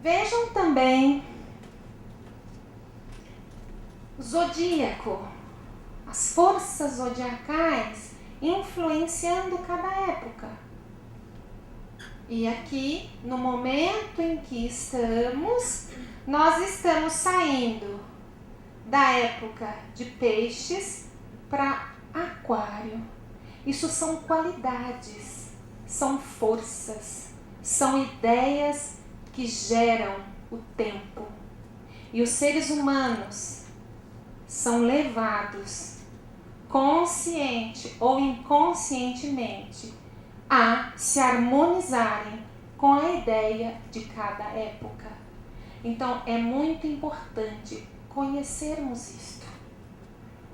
Vejam também o zodíaco, as forças zodiacais influenciando cada época. E aqui, no momento em que estamos, nós estamos saindo da época de peixes para aquário. Isso são qualidades, são forças, são ideias que geram o tempo. E os seres humanos são levados, consciente ou inconscientemente, a se harmonizarem com a ideia de cada época. Então, é muito importante conhecermos isto,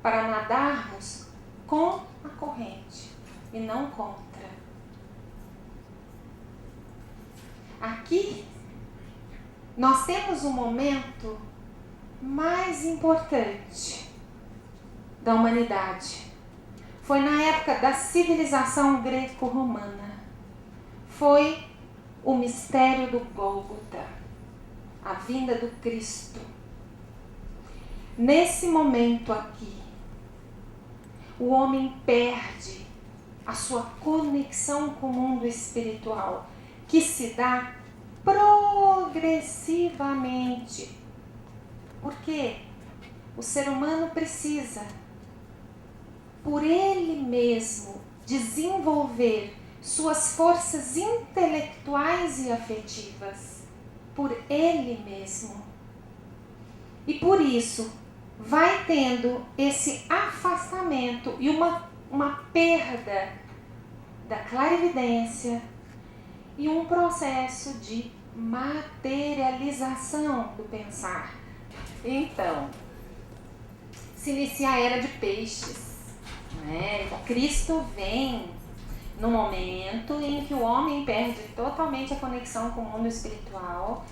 para nadarmos com a corrente e não contra. Aqui, nós temos um momento mais importante da humanidade. Foi na época da civilização greco-romana. Foi o mistério do Gólgota, a vinda do Cristo. Nesse momento aqui, o homem perde a sua conexão com o mundo espiritual, que se dá progressivamente. Porque o ser humano precisa, por ele mesmo, desenvolver suas forças intelectuais e afetivas, por ele mesmo. E por isso, vai tendo esse afastamento e uma perda da clarividência e um processo de materialização do pensar. Então, se inicia a era de peixes, né? Cristo vem no momento em que o homem perde totalmente a conexão com o mundo espiritual,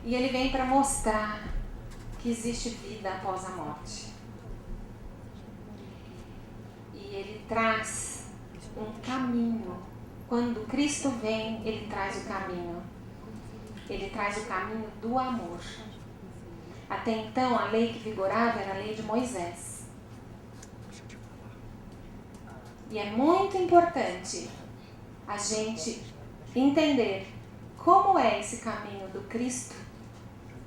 e ele vem para mostrar que existe vida após a morte. E ele traz um caminho. Quando Cristo vem, ele traz o caminho. Ele traz o caminho do amor. Até então, a lei que vigorava era a lei de Moisés. E é muito importante a gente entender como é esse caminho do Cristo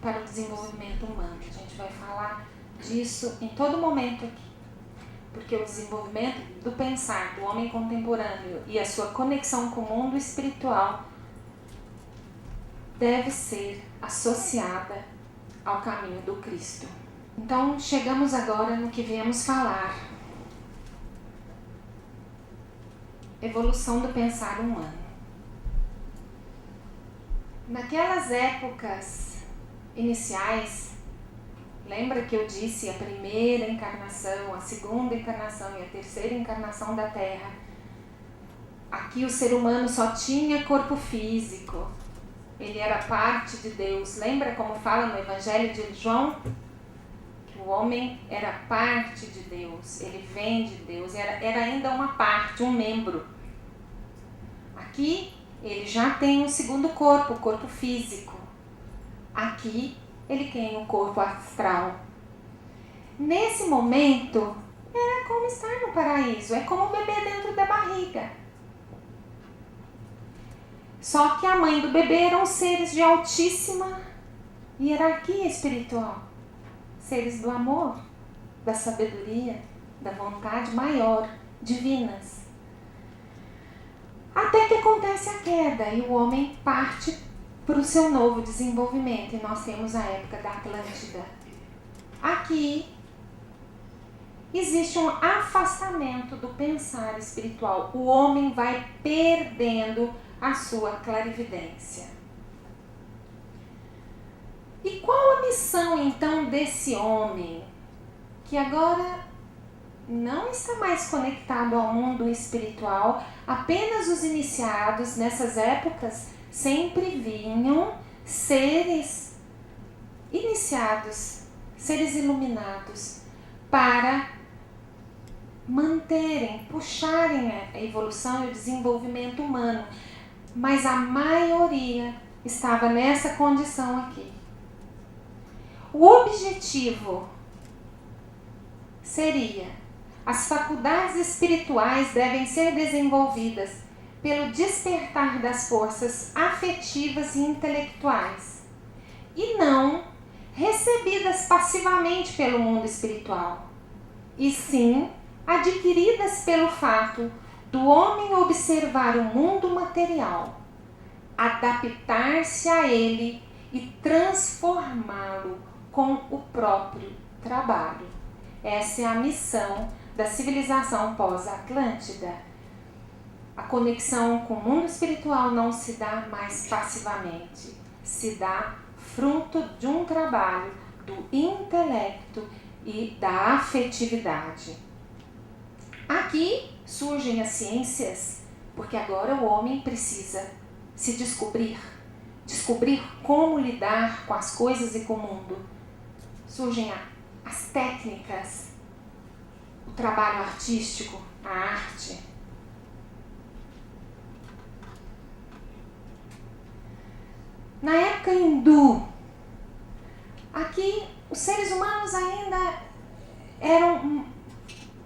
para o desenvolvimento humano. A gente vai falar disso em todo momento aqui. Porque o desenvolvimento do pensar do homem contemporâneo e a sua conexão com o mundo espiritual deve ser associada ao caminho do Cristo. Então, chegamos agora no que viemos falar. Evolução do pensar humano. Naquelas épocas iniciais, lembra que eu disse a primeira encarnação, a segunda encarnação e a terceira encarnação da Terra? Aqui o ser humano só tinha corpo físico. Ele era parte de Deus. Lembra como fala no Evangelho de João? Que o homem era parte de Deus. Ele vem de Deus. Era ainda uma parte, um membro. Aqui ele já tem um segundo corpo, o corpo físico. Aqui ele tem um corpo astral. Nesse momento, era como estar no paraíso. É como o bebê dentro da barriga. Só que a mãe do bebê eram seres de altíssima hierarquia espiritual. Seres do amor, da sabedoria, da vontade maior, divinas. Até que acontece a queda e o homem parte para o seu novo desenvolvimento. E nós temos a época da Atlântida. Aqui existe um afastamento do pensar espiritual. O homem vai perdendo a sua clarividência. E qual a missão então desse homem que agora não está mais conectado ao mundo espiritual? Apenas os iniciados nessas épocas sempre vinham seres iniciados, seres iluminados, para manterem, puxarem a evolução e o desenvolvimento humano. Mas a maioria estava nessa condição aqui. O objetivo seria: as faculdades espirituais devem ser desenvolvidas pelo despertar das forças afetivas e intelectuais, e não recebidas passivamente pelo mundo espiritual, e sim adquiridas pelo fato do homem observar o mundo material, adaptar-se a ele e transformá-lo com o próprio trabalho. Essa é a missão da civilização pós-Atlântida. A conexão com o mundo espiritual não se dá mais passivamente, se dá fruto de um trabalho do intelecto e da afetividade. Aqui surgem as ciências, porque agora o homem precisa se descobrir como lidar com as coisas e com o mundo. Surgem as técnicas, o trabalho artístico, a arte. Na época hindu, aqui os seres humanos ainda eram,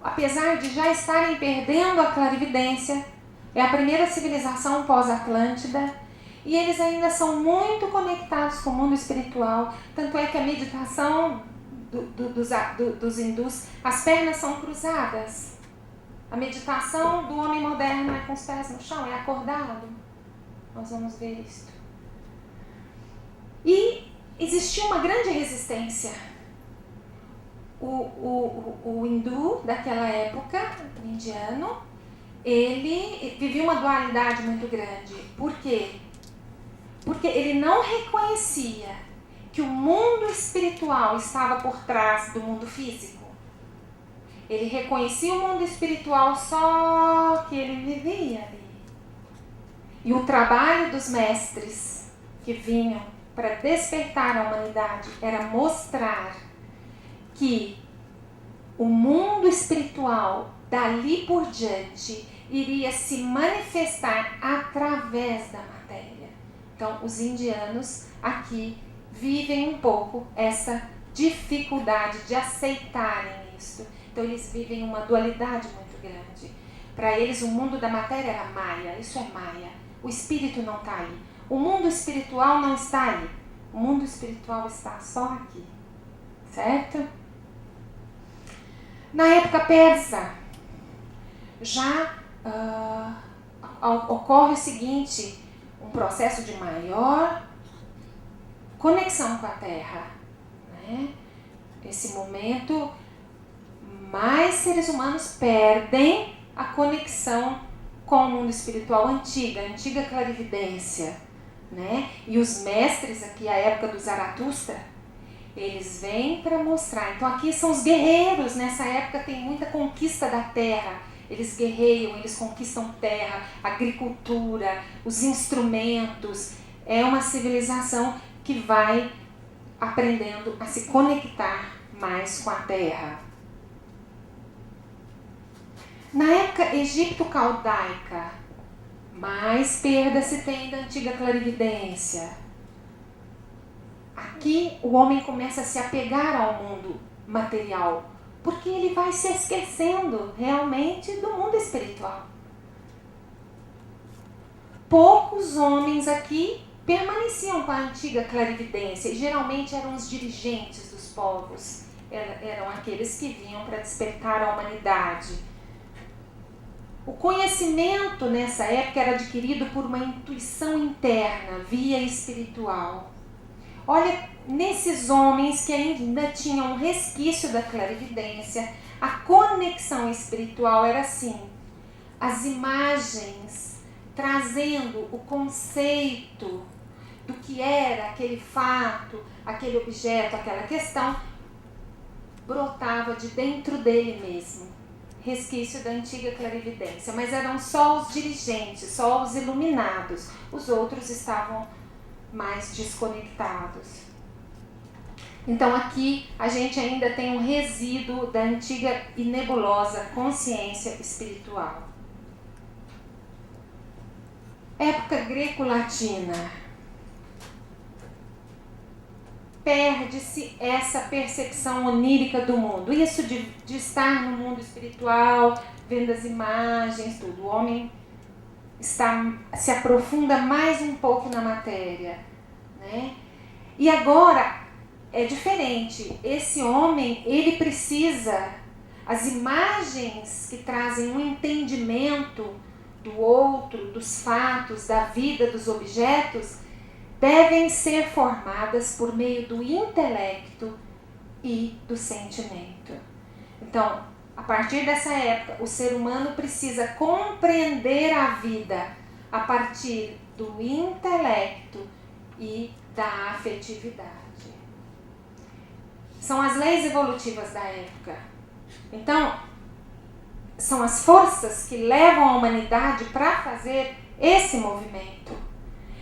apesar de já estarem perdendo a clarividência, é a primeira civilização pós-Atlântida, e eles ainda são muito conectados com o mundo espiritual, tanto é que a meditação dos hindus, as pernas são cruzadas. A meditação do homem moderno é com os pés no chão, é acordado. Nós vamos ver isso. E existia uma grande resistência. O hindu daquela época, o indiano, ele vivia uma dualidade muito grande. Por quê? Porque ele não reconhecia que o mundo espiritual estava por trás do mundo físico. Ele reconhecia o mundo espiritual, só que ele vivia ali. E o trabalho dos mestres que vinham para despertar a humanidade era mostrar que o mundo espiritual, dali por diante, iria se manifestar através da matéria. Então, os indianos aqui vivem um pouco essa dificuldade de aceitarem isso. Então, eles vivem uma dualidade muito grande. Para eles, o mundo da matéria era Maya, isso é Maya. O espírito não está aí. O mundo espiritual não está aí. O mundo espiritual está só aqui. Certo? Na época persa, já ocorre o seguinte, um processo de maior conexão com a Terra. Né? Nesse momento, mais seres humanos perdem a conexão com o mundo espiritual antiga, a antiga clarividência. Né? E os mestres, aqui a época do Zaratustra, eles vêm para mostrar. Então aqui são os guerreiros, nessa época tem muita conquista da terra. Eles guerreiam, eles conquistam terra, agricultura, os instrumentos. É uma civilização que vai aprendendo a se conectar mais com a terra. Na época egipto-caldaica, mais perda se tem da antiga clarividência. Aqui o homem começa a se apegar ao mundo material, porque ele vai se esquecendo realmente do mundo espiritual. Poucos homens aqui permaneciam com a antiga clarividência, e geralmente eram os dirigentes dos povos, eram aqueles que vinham para despertar a humanidade. O conhecimento nessa época era adquirido por uma intuição interna, via espiritual. Olha, nesses homens que ainda tinham um resquício da clarividência, a conexão espiritual era assim. As imagens trazendo o conceito do que era aquele fato, aquele objeto, aquela questão, brotava de dentro dele mesmo. Resquício da antiga clarividência. Mas eram só os dirigentes, só os iluminados. Os outros estavam mais desconectados. Então aqui a gente ainda tem um resíduo da antiga e nebulosa consciência espiritual. Época greco-latina. perde-se essa percepção onírica do mundo. Isso de estar no mundo espiritual, vendo as imagens, tudo. O homem se aprofunda mais um pouco na matéria, né? E agora é diferente. Esse homem, ele precisa, as imagens que trazem um entendimento do outro, dos fatos, da vida, dos objetos, devem ser formadas por meio do intelecto e do sentimento. Então, a partir dessa época, o ser humano precisa compreender a vida a partir do intelecto e da afetividade. São as leis evolutivas da época. Então, são as forças que levam a humanidade para fazer esse movimento.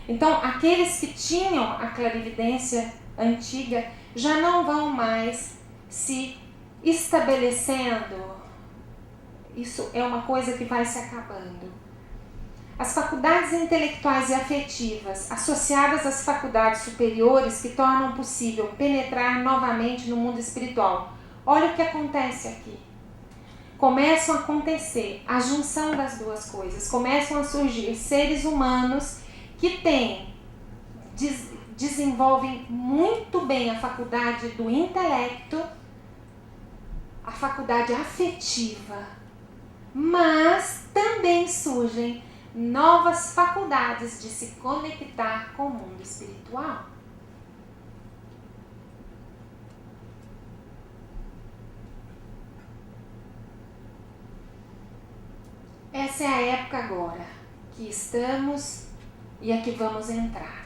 Então, aqueles que tinham a clarividência antiga já não vão mais se estabelecendo. Isso é uma coisa que vai se acabando. As faculdades intelectuais e afetivas, associadas às faculdades superiores que tornam possível penetrar novamente no mundo espiritual. Olha o que acontece aqui. Começam a acontecer a junção das duas coisas. Começam a surgir seres humanos que desenvolvem muito bem a faculdade do intelecto, a faculdade afetiva, mas também surgem novas faculdades de se conectar com o mundo espiritual. Essa é a época agora que estamos e a que vamos entrar.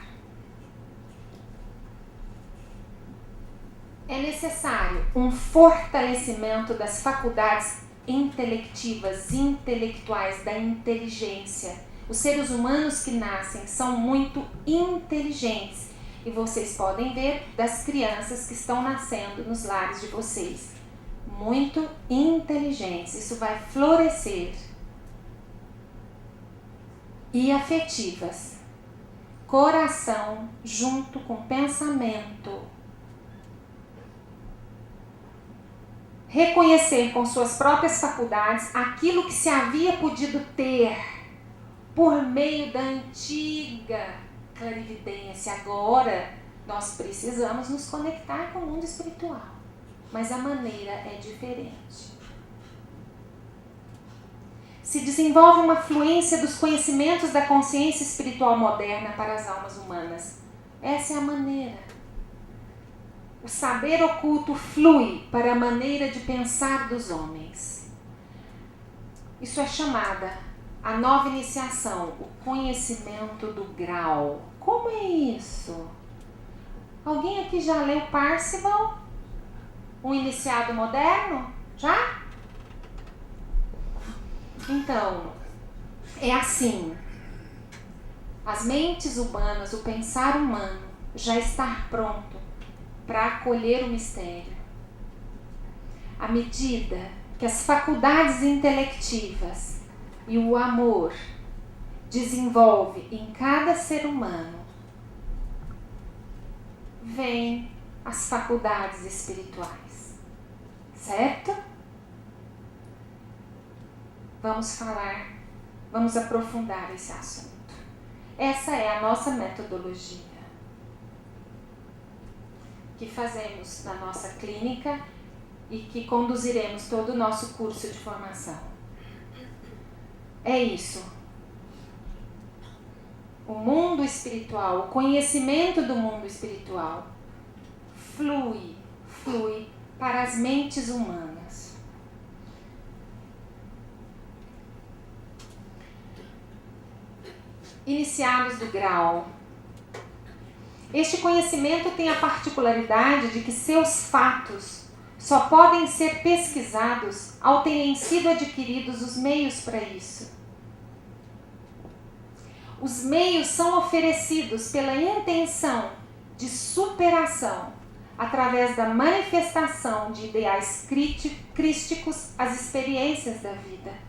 É necessário um fortalecimento das faculdades intelectivas, intelectuais, da inteligência. Os seres humanos que nascem são muito inteligentes. E vocês podem ver das crianças que estão nascendo nos lares de vocês. Muito inteligentes. Isso vai florescer. E afetivas. Coração junto com pensamento. Reconhecer com suas próprias faculdades aquilo que se havia podido ter por meio da antiga clarividência. Agora nós precisamos nos conectar com o mundo espiritual, mas a maneira é diferente. Se desenvolve uma fluência dos conhecimentos da consciência espiritual moderna para as almas humanas. Essa é a maneira. O saber oculto flui para a maneira de pensar dos homens. Isso é chamada a nova iniciação, o conhecimento do grau. Como é isso? Alguém aqui já leu Parzival? Um iniciado moderno? Já? Então, é assim. As mentes humanas, o pensar humano já está pronto para acolher o mistério. À medida que as faculdades intelectivas e o amor desenvolve em cada ser humano, vêm as faculdades espirituais. Certo? Vamos aprofundar esse assunto. Essa é a nossa metodologia que fazemos na nossa clínica e que conduziremos todo o nosso curso de formação. É isso. O mundo espiritual, o conhecimento do mundo espiritual flui para as mentes humanas. Iniciados do grau. Este conhecimento tem a particularidade de que seus fatos só podem ser pesquisados ao terem sido adquiridos os meios para isso. Os meios são oferecidos pela intenção de superação através da manifestação de ideais crísticos às experiências da vida.